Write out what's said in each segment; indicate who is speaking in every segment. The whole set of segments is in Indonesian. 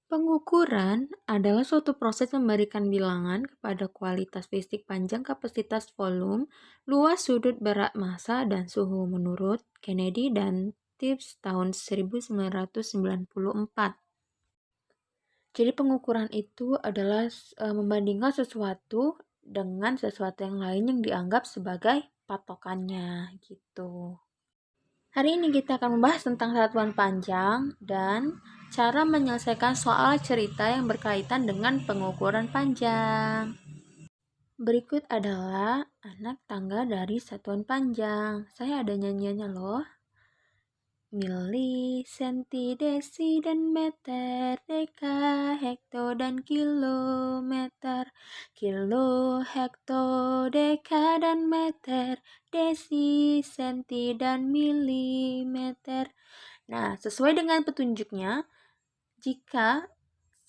Speaker 1: Pengukuran adalah suatu proses memberikan bilangan kepada kualitas fisik panjang, kapasitas volume, luas, sudut, berat, massa, dan suhu menurut Kennedy dan Tibbs tahun 1994. Jadi pengukuran itu adalah membandingkan sesuatu dengan sesuatu yang lain yang dianggap sebagai patokannya gitu. Hari ini kita akan membahas tentang satuan panjang dan cara menyelesaikan soal cerita yang berkaitan dengan pengukuran panjang. Berikut adalah anak tangga dari satuan panjang. Saya ada nyanyiannya loh. Mili, senti, desi, dan meter, deka, hekto, dan kilometer. Kilo, hekto, deka, dan meter, desi, senti, dan milimeter. Nah, sesuai dengan petunjuknya, jika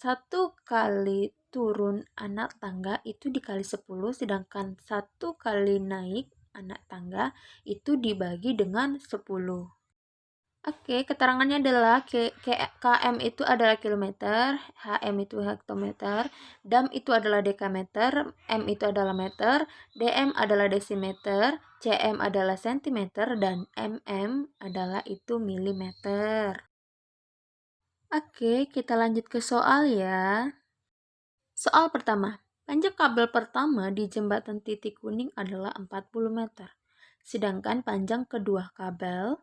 Speaker 1: 1 kali turun anak tangga itu dikali 10, sedangkan 1 kali naik anak tangga itu dibagi dengan 10. Oke, keterangannya adalah km itu adalah kilometer, hm itu hektometer, dam itu adalah dekameter, m itu adalah meter, dm adalah desimeter, cm adalah sentimeter, dan mm adalah itu milimeter. Oke, kita lanjut ke soal ya. Soal pertama, panjang kabel pertama di jembatan titik kuning adalah 40 meter. Sedangkan panjang kedua kabel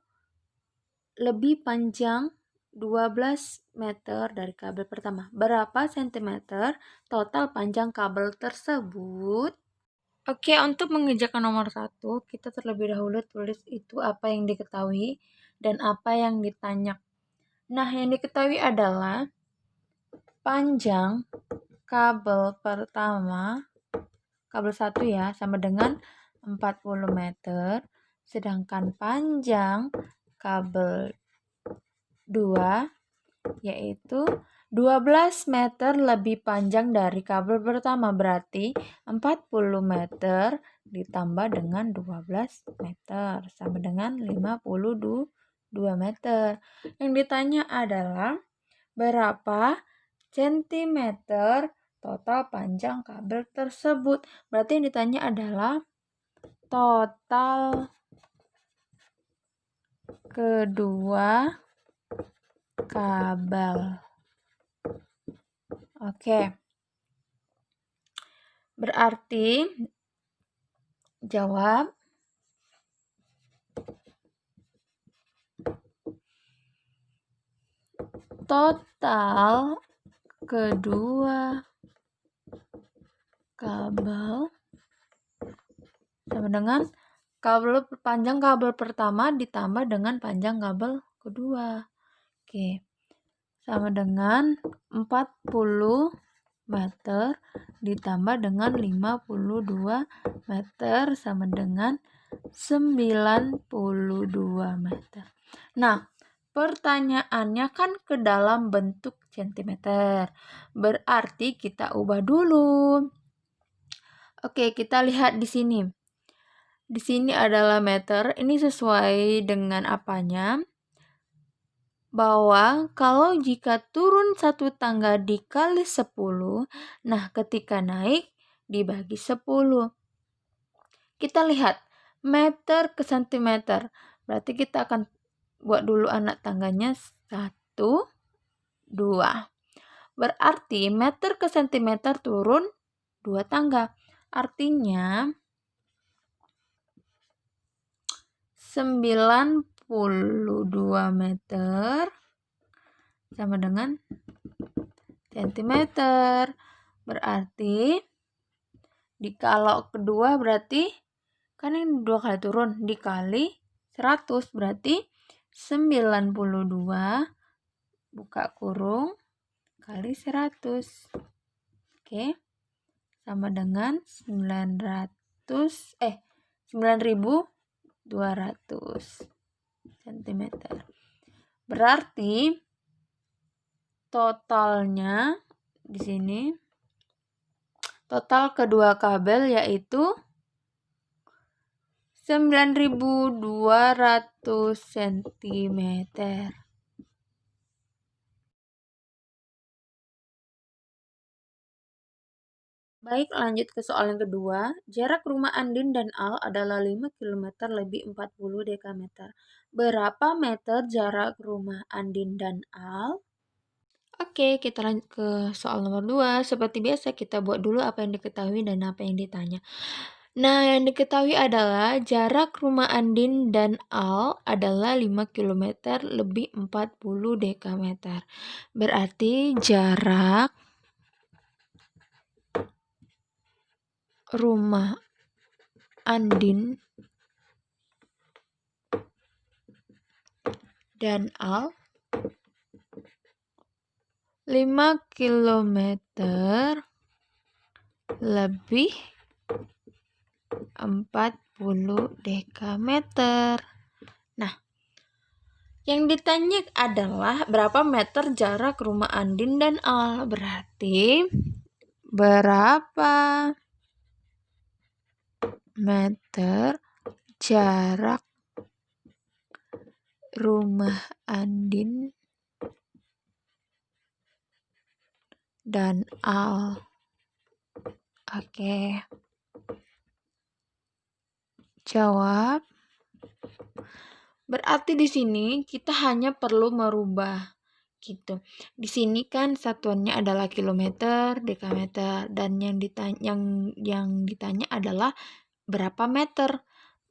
Speaker 1: lebih panjang 12 meter dari kabel pertama. Berapa sentimeter total panjang kabel tersebut? Oke, untuk mengerjakan nomor 1, kita terlebih dahulu tulis itu apa yang diketahui dan apa yang ditanya. Nah, yang diketahui adalah panjang kabel pertama, kabel 1 ya, sama dengan 40 meter. Sedangkan panjang kabel 2 yaitu 12 meter lebih panjang dari kabel pertama, berarti 40 meter ditambah dengan 12 meter sama dengan 52 meter. Yang ditanya adalah berapa sentimeter total panjang kabel tersebut. Berarti yang ditanya adalah total kedua kabel. Oke. Berarti jawab total kedua kabel sama dengan panjang kabel pertama ditambah dengan panjang kabel kedua. Oke. Sama dengan 40 meter ditambah dengan 52 meter sama dengan 92 meter. Nah, pertanyaannya kan ke dalam bentuk sentimeter. Berarti kita ubah dulu. Oke, kita lihat di sini. Di sini adalah meter. Ini sesuai dengan apanya? Bahwa kalau jika turun 1 tangga dikali 10, nah ketika naik dibagi 10. Kita lihat meter ke sentimeter. Berarti kita akan buat dulu anak tangganya 1, 2. Berarti meter ke sentimeter turun 2 tangga. Artinya 92 meter sama dengan sentimeter. Berarti kalau kedua berarti kan ini 2 kali turun dikali 100 berarti 92 buka kurung kali 100. Oke. Sama dengan 9.200 cm. Berarti totalnya di sini total kedua kabel yaitu 9.200 cm. Baik, lanjut ke soal yang kedua. Jarak rumah Andin dan Al adalah 5 km lebih 40 dekameter. Berapa meter jarak rumah Andin dan Al? Oke, kita lanjut ke soal nomor 2. Seperti biasa, kita buat dulu apa yang diketahui dan apa yang ditanya. Nah, yang diketahui adalah jarak rumah Andin dan Al adalah 5 km lebih 40 dekameter. Berarti jarak rumah Andin dan Al 5 km lebih 40 dekameter. Nah, yang ditanya adalah berapa meter jarak rumah Andin dan Al. Berarti berapa meter jarak rumah Andin dan Al. Oke. Jawab. Berarti di sini kita hanya perlu merubah gitu. Di sini kan satuannya adalah kilometer, dekameter, dan yang ditanya adalah berapa meter.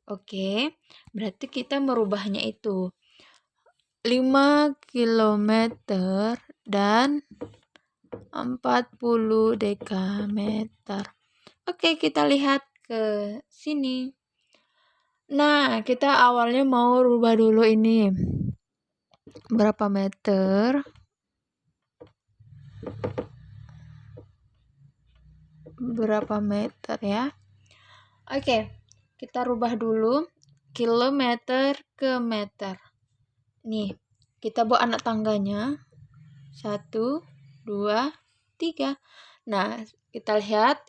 Speaker 1: Oke. Berarti kita merubahnya itu 5 km dan 40 dekameter. Oke, kita lihat ke sini. Nah, kita awalnya mau rubah dulu ini. Berapa meter? Berapa meter ya? Oke, kita rubah dulu kilometer ke meter. Nih, kita buat anak tangganya. 1, 2, 3. Nah, kita lihat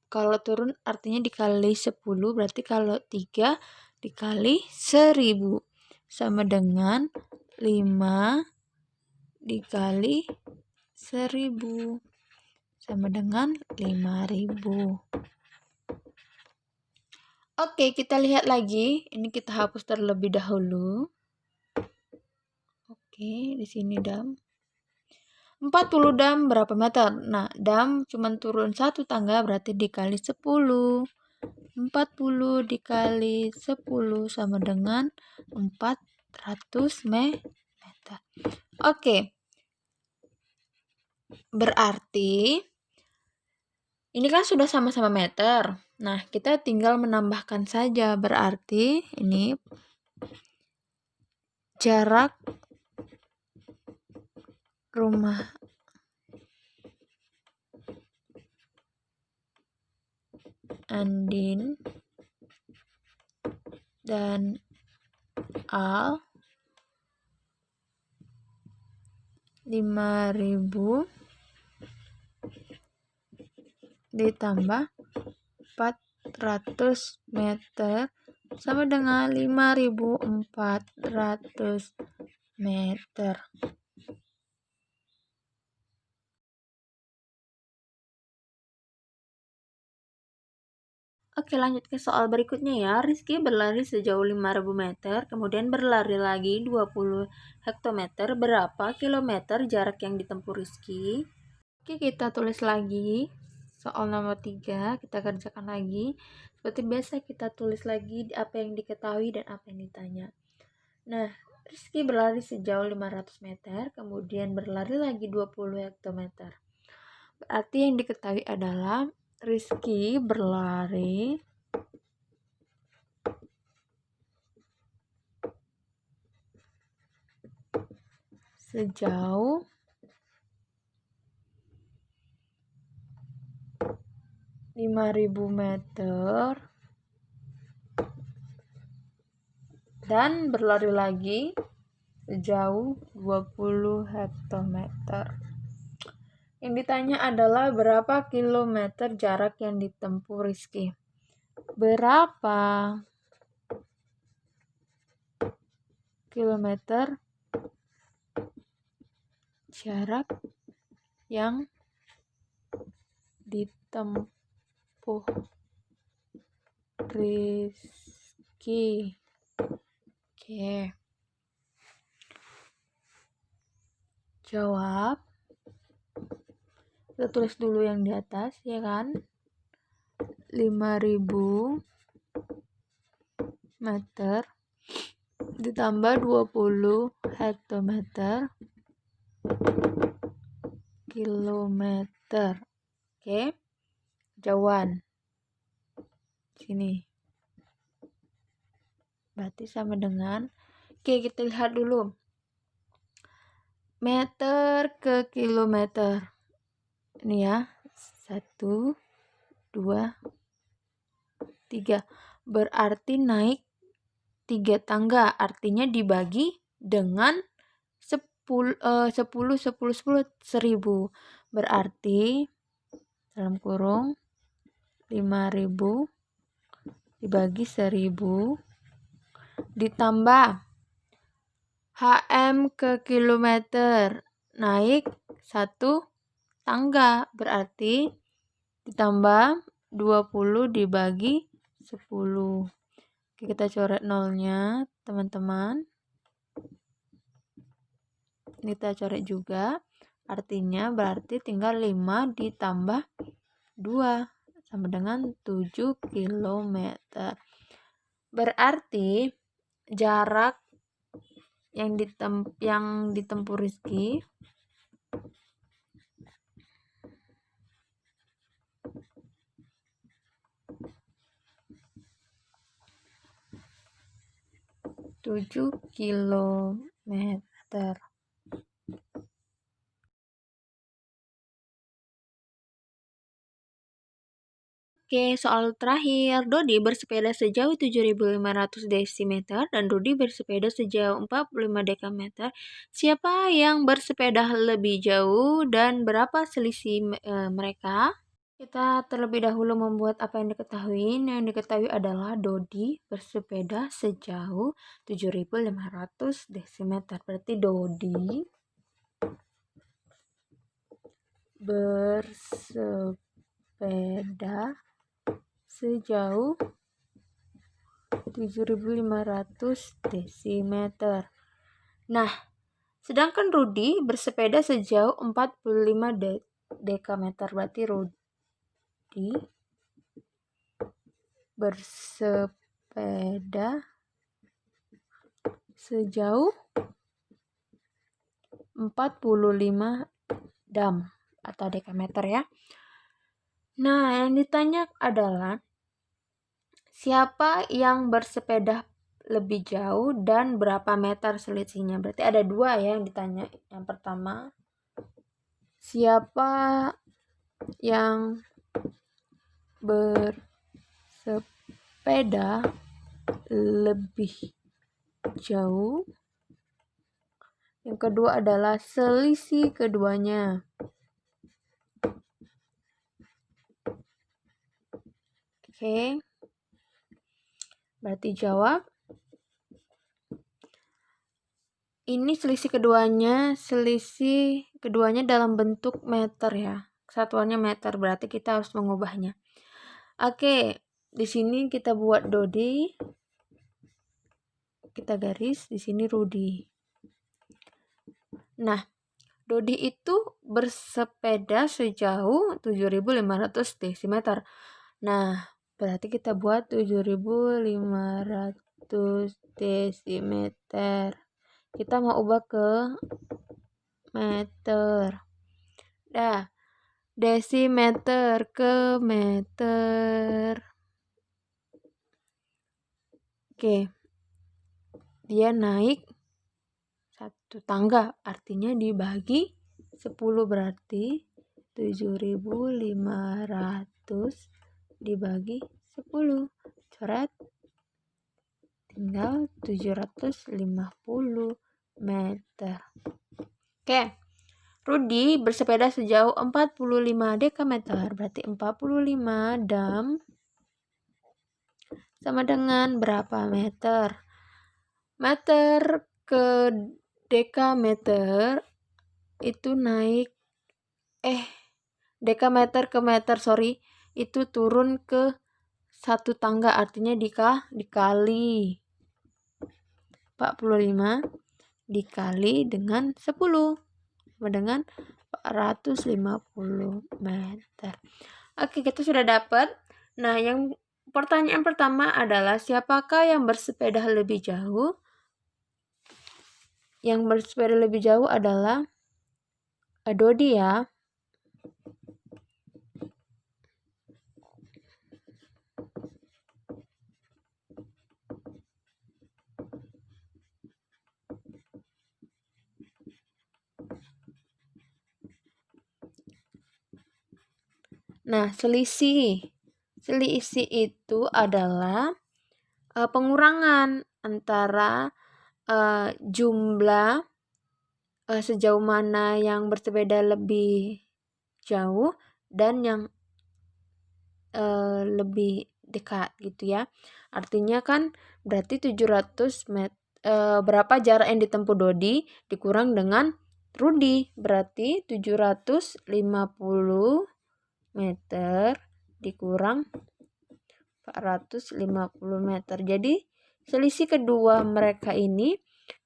Speaker 1: kalau turun artinya dikali 10, berarti kalau 3 dikali 1000 sama dengan 5 dikali 1000 sama dengan 5000. Oke, kita lihat lagi. Ini kita hapus terlebih dahulu. Oke, di sini dam. 40 dam berapa meter? Nah, dam cuma turun satu tangga berarti dikali 10. 40 dikali 10 sama dengan 400 meter. Oke. Berarti ini kan sudah sama-sama meter. Nah, kita tinggal menambahkan saja. Berarti ini jarak rumah Andin dan Al 5000 ditambah 400 meter sama dengan 5400 meter. Oke, lanjut ke soal berikutnya ya. Rizky berlari sejauh 5000 meter, kemudian berlari lagi 20 hektometer. Berapa kilometer jarak yang ditempuh Rizky? Oke, kita tulis lagi. Soal nomor 3, kita kerjakan lagi. Seperti biasa kita tulis lagi apa yang diketahui dan apa yang ditanya. Nah, Rizky berlari sejauh 500 meter, kemudian berlari lagi 20 hektometer. Berarti yang diketahui adalah Rizky berlari sejauh 5000 meter dan berlari lagi sejauh 20 hektometer. Yang ditanya adalah berapa kilometer jarak yang ditempuh Rizky. Berapa kilometer jarak yang ditempuh Rizky. Oke. Jawab. Kita tulis dulu yang di atas, ya kan? 5.000 meter ditambah 20 hektometer kilometer. Oke. Jauhan. Sini. Berarti sama dengan, oke, kita lihat dulu. Meter ke kilometer. Ini ya. 1, 2, 3. Berarti naik 3 tangga. Artinya dibagi dengan 10, 1000. Berarti dalam kurung 5.000 dibagi 1.000 ditambah HM ke kilometer, naik 1 tangga, berarti ditambah 20 dibagi 10. Oke, kita coret nolnya, teman-teman. Ini kita coret juga, artinya berarti tinggal 5 ditambah 2 sama dengan 7 km. Berarti jarak yang ditempuh Rizky tujuh kilometer. Oke, soal terakhir. Dodi bersepeda sejauh 7.500 desimeter dan Rudi bersepeda sejauh 45 dekameter. Siapa yang bersepeda lebih jauh dan berapa selisih mereka? Kita terlebih dahulu membuat apa yang diketahui. Yang diketahui adalah Dodi bersepeda sejauh 7.500 desimeter. Berarti Dodi bersepeda sejauh 7.500 desimeter. Nah, sedangkan Rudi bersepeda sejauh 45 dekameter. Berarti Rudi bersepeda sejauh 45 dam atau dekameter ya. Nah, yang ditanya adalah siapa yang bersepeda lebih jauh dan berapa meter selisihnya. Berarti ada 2 ya yang ditanya. Yang pertama, siapa yang bersepeda lebih jauh. Yang kedua adalah selisih keduanya. Oke. Berarti jawab. Ini selisih keduanya dalam bentuk meter ya. Satuannya meter, berarti kita harus mengubahnya. Oke, di sini kita buat Dodi. Kita garis, di sini Rudi. Nah, Dodi itu bersepeda sejauh 7.500 desimeter. Nah, berarti kita buat 7.500 desimeter. Kita mau ubah ke meter. Nah, desimeter ke meter. Oke. Dia naik 1 tangga, artinya dibagi 10, berarti 7.500 dibagi 10. Coret. Tinggal 750 meter. Oke. Rudi bersepeda sejauh 45 dekameter. Berarti 45 dam sama dengan berapa meter? Meter ke dekameter itu naik dekameter ke meter, sorry. itu turun ke 1 tangga, artinya dikali 45 dikali dengan 10 sama dengan 450 meter. Oke, kita sudah dapat. Nah, yang pertanyaan pertama adalah siapakah yang bersepeda lebih jauh? Yang bersepeda lebih jauh adalah Dodi ya. Nah, selisih itu adalah pengurangan antara jumlah sejauh mana yang bersepeda lebih jauh dan yang lebih dekat gitu ya. Artinya kan berarti 700 meter, berapa jarak yang ditempuh Dodi dikurang dengan Rudi, berarti 750 meter dikurang 450 meter. Jadi selisih kedua mereka ini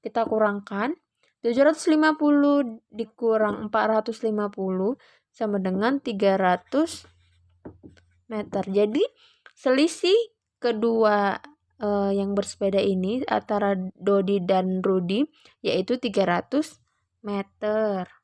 Speaker 1: kita kurangkan 750 dikurang 450 sama dengan 300 meter. Jadi selisih kedua yang bersepeda ini antara Dodi dan Rudi yaitu 300 meter.